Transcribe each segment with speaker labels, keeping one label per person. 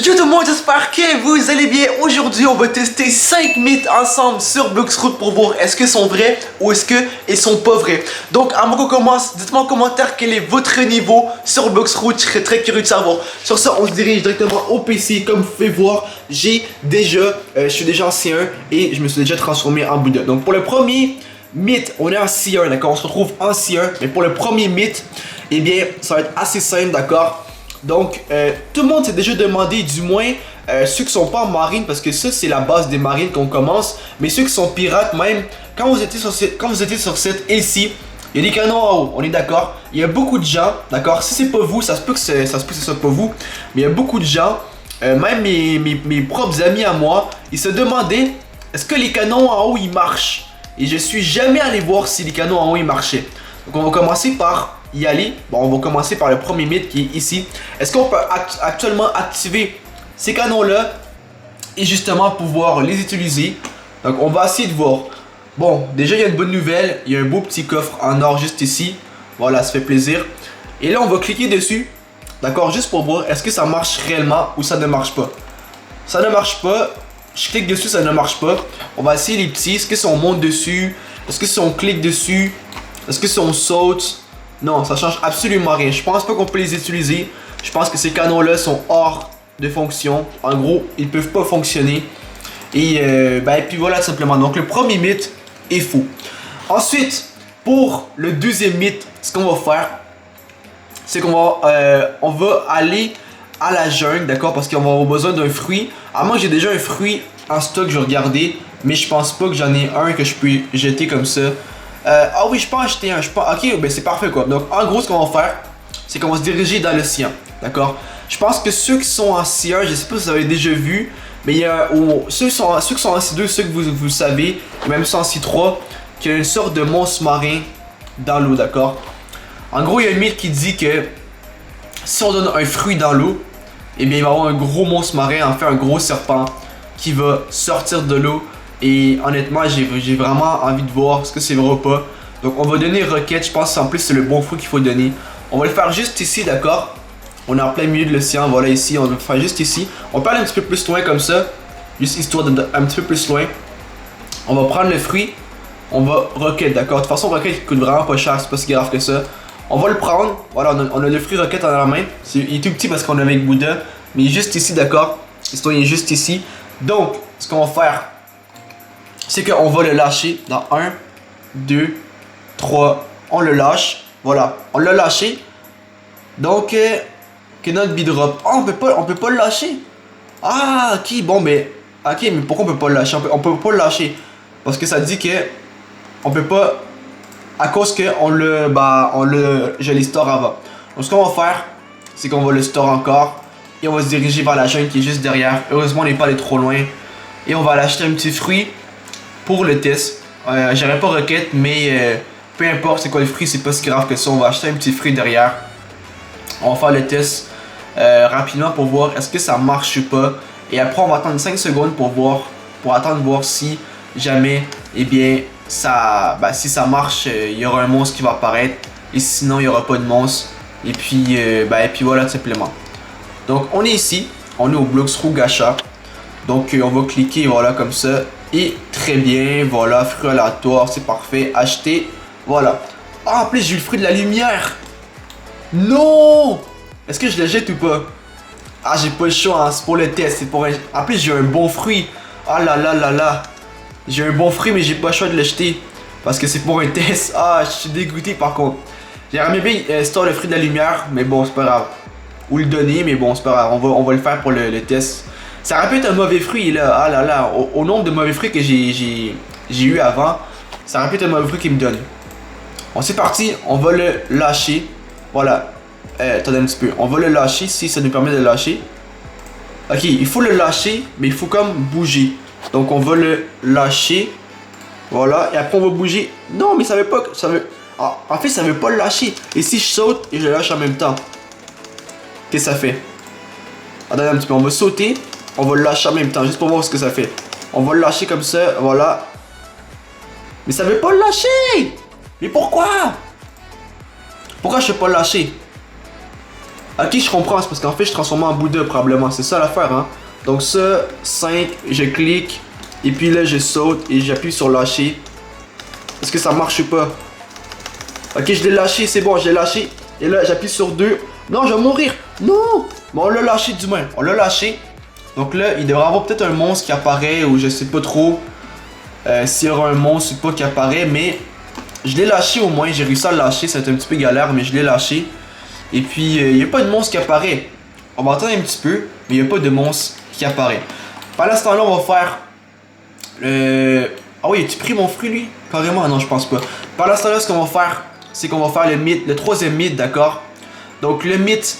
Speaker 1: Yo tout le monde, j'espère que vous allez bien. Aujourd'hui, on va tester 5 mythes ensemble sur Bloxroot pour voir est-ce qu'ils sont vrais ou est-ce qu'ils sont pas vrais. Donc, avant qu'on commence, dites-moi en commentaire quel est votre niveau sur Bloxroot. Je serais très curieux de savoir. Sur ça, on se dirige directement au PC. Comme vous pouvez voir, je suis déjà en C1 et je me suis déjà transformé en Bouddha. Donc, pour le premier mythe, on est en C1, d'accord? On se retrouve en C1. Mais pour le premier mythe, eh bien, ça va être assez simple, d'accord? Donc, tout le monde s'est déjà demandé, du moins, ceux qui sont pas en marine, parce que ça, c'est la base des marines qu'on commence. Mais ceux qui sont pirates, même, quand vous étiez sur cette île-ci, il y a des canons en haut, on est d'accord? Il y a beaucoup de gens, d'accord? Si c'est pas vous, ça se peut que ce soit pas vous, mais il y a beaucoup de gens, même mes propres amis à moi, ils se demandaient, est-ce que les canons en haut, ils marchent? Et je suis jamais allé voir si les canons en haut, ils marchaient. Donc, on va commencer par y aller. Bon, on va commencer par le premier mythe qui est ici. Est-ce qu'on peut actuellement activer ces canons-là et justement pouvoir les utiliser? Donc, on va essayer de voir. Bon, déjà, il y a une bonne nouvelle. Il y a un beau petit coffre en or juste ici. Voilà, ça fait plaisir. Et là, on va cliquer dessus. D'accord, juste pour voir est-ce que ça marche réellement ou ça ne marche pas. Ça ne marche pas. Je clique dessus, ça ne marche pas. On va essayer les petits. Est-ce que si on monte dessus? Est-ce que si on clique dessus? Est-ce que si on saute? Non, ça change absolument rien. Je pense pas qu'on peut les utiliser. Je pense que ces canons-là sont hors de fonction. En gros, ils peuvent pas fonctionner. Et puis voilà tout simplement. Donc le premier mythe est faux. Ensuite, pour le deuxième mythe, ce qu'on va faire, c'est qu'on va aller à la jungle, d'accord? Parce qu'on va avoir besoin d'un fruit. À moi, j'ai déjà un fruit en stock, je vais regarder. Mais je pense pas que j'en ai un que je peux jeter comme ça. Ah oui, je peux en acheter un. Ok, ben c'est parfait quoi. Donc en gros, ce qu'on va faire, c'est qu'on va se diriger dans l'océan. D'accord? Je pense que ceux qui sont en C1, je sais pas si vous avez déjà vu, mais il y a ceux qui sont en C2, ceux que vous savez, même ceux en C3, qu'il y a une sorte de monstre marin dans l'eau, d'accord? En gros, il y a un mythe qui dit que si on donne un fruit dans l'eau, eh bien il va y avoir un gros monstre marin, en fait un gros serpent, qui va sortir de l'eau. Et honnêtement, j'ai vraiment envie de voir ce que c'est vrai ou pas. Donc on va donner roquette, je pense en plus c'est le bon fruit qu'il faut donner. On va le faire juste ici, d'accord? On est en plein milieu de l'océan, voilà ici, on va le faire juste ici. On peut aller un petit peu plus loin comme ça, juste histoire un petit peu plus loin. On va prendre le fruit, on va roquette, d'accord? De toute façon, roquette il coûte vraiment pas cher, c'est pas si grave que ça. On va le prendre, voilà, on a le fruit roquette en la main. Il est tout petit parce qu'on est avec Bouddha, mais il est juste ici, d'accord? L'histoire il est juste ici. Donc, ce qu'on va faire, c'est qu'on va le lâcher dans 1, 2, 3, on le lâche, voilà, on l'a lâché. Donc, que notre bidrop, oh, on peut pas le lâcher. Ah, ok, bon, mais pourquoi on peut pas le lâcher? On peut pas le lâcher, parce que ça dit que on peut pas, à cause que je l'ai store avant. Donc, ce qu'on va faire, c'est qu'on va le store encore, et on va se diriger vers la jungle qui est juste derrière. Heureusement, on n'est pas allé trop loin, et on va aller acheter un petit fruit pour le test. J'aurais pas requête, mais peu importe c'est quoi le fruit, c'est pas si grave que ça. On va acheter un petit fruit derrière. On va faire le test rapidement pour voir est-ce que ça marche ou pas. Et après on va attendre 5 secondes pour attendre voir si jamais, eh bien, si ça marche, il y aura un monstre qui va apparaître. Et sinon il y aura pas de monstre. Et puis voilà tout simplement. Donc on est ici, on est au Bloxroot Gacha. Donc on va cliquer voilà comme ça. Et très bien, voilà, fruit aléatoire, c'est parfait, acheter, voilà. Ah, en plus j'ai eu le fruit de la lumière. Non! Est-ce que je le jette ou pas? Ah, j'ai pas le choix, hein, c'est pour le test, c'est pour un... En plus j'ai un bon fruit. Ah là là là là. J'ai un bon fruit mais j'ai pas le choix de le jeter. Parce que c'est pour un test. Ah, je suis dégoûté par contre. J'aimerais bien store le fruit de la lumière, mais bon, c'est pas grave. Ou le donner, mais bon, c'est pas grave, on va le faire pour le test. Ça aurait pu être un mauvais fruit là, ah là là, au nombre de mauvais fruits que j'ai eu avant, ça aurait pu être un mauvais fruit qu'il me donne. Bon, c'est parti, on va le lâcher. Voilà, attendez un petit peu, on va le lâcher si ça nous permet de le lâcher. Ok, il faut le lâcher, mais il faut comme bouger. Donc on va le lâcher. Voilà, et après on va bouger. Non, mais ça veut pas, ah, en fait ça veut pas le lâcher. Et si je saute et je le lâche en même temps, qu'est-ce que ça fait? Attendez un petit peu, on va sauter. On va le lâcher en même temps, juste pour voir ce que ça fait. On va le lâcher comme ça, voilà. Mais ça veut pas le lâcher! Mais pourquoi? Pourquoi je peux pas le lâcher? Ok, je comprends, c'est parce qu'en fait je transforme en Bouddha probablement, c'est ça l'affaire hein. Donc ça, 5, je clique, et puis là je saute et j'appuie sur lâcher. Est-ce que ça marche ou pas? Ok, je l'ai lâché, c'est bon, j'ai lâché. Et là j'appuie sur 2. Non, je vais mourir. Non. Bon, on l'a lâché du moins, on l'a lâché. Donc là, il devrait y avoir peut-être un monstre qui apparaît, ou je sais pas trop s'il y aura un monstre ou pas qui apparaît, mais je l'ai lâché au moins, j'ai réussi à le lâcher, ça a été un petit peu galère, mais je l'ai lâché. Et puis, il n'y a pas de monstre qui apparaît. On va attendre un petit peu, mais il n'y a pas de monstre qui apparaît. Pendant ce temps-là, on va faire Ah oui, as-tu pris mon fruit, lui? Carrément, non, je pense pas. Pendant ce temps-là, ce qu'on va faire, c'est qu'on va faire le mythe, le troisième mythe, d'accord? Donc, le mythe,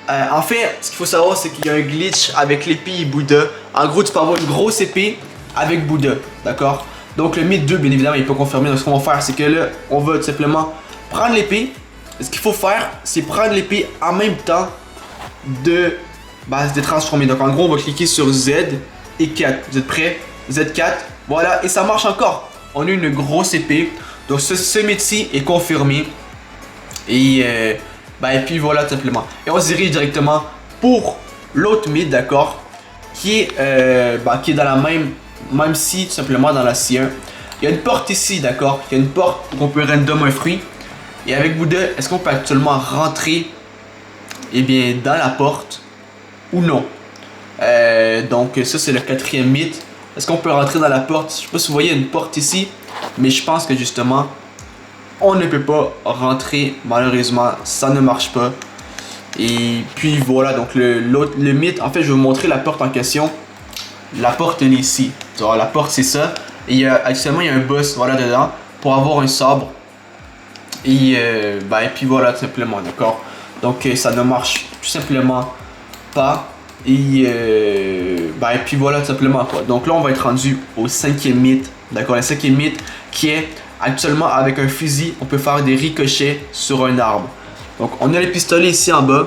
Speaker 1: en fait, ce qu'il faut savoir, c'est qu'il y a un glitch avec l'épée et Bouddha. En gros, tu peux avoir une grosse épée avec Bouddha, d'accord? Donc, le mythe 2, bien évidemment, il n'est pas confirmé. Donc, ce qu'on va faire, c'est que là, on va tout simplement prendre l'épée. Ce qu'il faut faire, c'est prendre l'épée en même temps de transformer. Donc, en gros, on va cliquer sur Z et 4. Vous êtes prêts? Z4. Voilà, et ça marche encore. On a une grosse épée. Donc, ce mythe-ci est confirmé. Et puis voilà, tout simplement. Et on se dirige directement pour l'autre mythe, d'accord? Qui est dans la même scie, tout simplement dans la scie 1. Il y a une porte ici, d'accord? Il y a une porte où on peut random un fruit. Et avec Bouddha, est-ce qu'on peut actuellement rentrer dans la porte ou non? Donc ça c'est le quatrième mythe. Est-ce qu'on peut rentrer dans la porte? Je sais pas si vous voyez une porte ici, mais je pense que justement on ne peut pas rentrer, malheureusement ça ne marche pas. Et puis voilà, donc le mythe, en fait je vais vous montrer la porte en question. La porte elle est ici. Alors, la porte c'est ça. Et actuellement il y a un boss voilà dedans pour avoir un sabre. Et puis voilà tout simplement, d'accord. Donc ça ne marche tout simplement pas. Et puis voilà tout simplement quoi. Donc là on va être rendu au cinquième mythe, d'accord. Le cinquième mythe qui est actuellement avec un fusil, on peut faire des ricochets sur un arbre. Donc on a les pistolets ici en bas,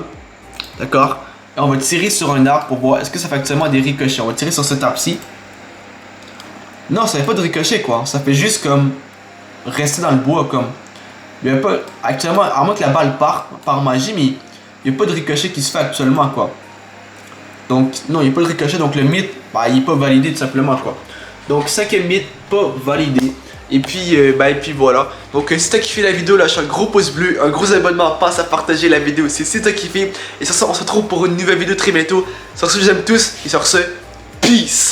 Speaker 1: d'accord. Et on va tirer sur un arbre pour voir est-ce que ça fait actuellement des ricochets. On va tirer sur cet arbre-ci. Non, ça fait pas de ricochet quoi. Ça fait juste comme rester dans le bois comme. Il n'y a pas actuellement, à moins que la balle parte par magie, mais il n'y a pas de ricochet qui se fait actuellement quoi. Donc non, il n'y a pas de ricochet, donc le mythe, il n'est pas validé tout simplement quoi. Donc cinquième mythe, pas validé. Et puis voilà. Donc si t'as kiffé la vidéo, lâche un gros pouce bleu, un gros abonnement, pense à partager la vidéo aussi si t'as kiffé. Et sur ça, on se retrouve pour une nouvelle vidéo très bientôt. Sur ce, je vous aime tous et sur ce, peace.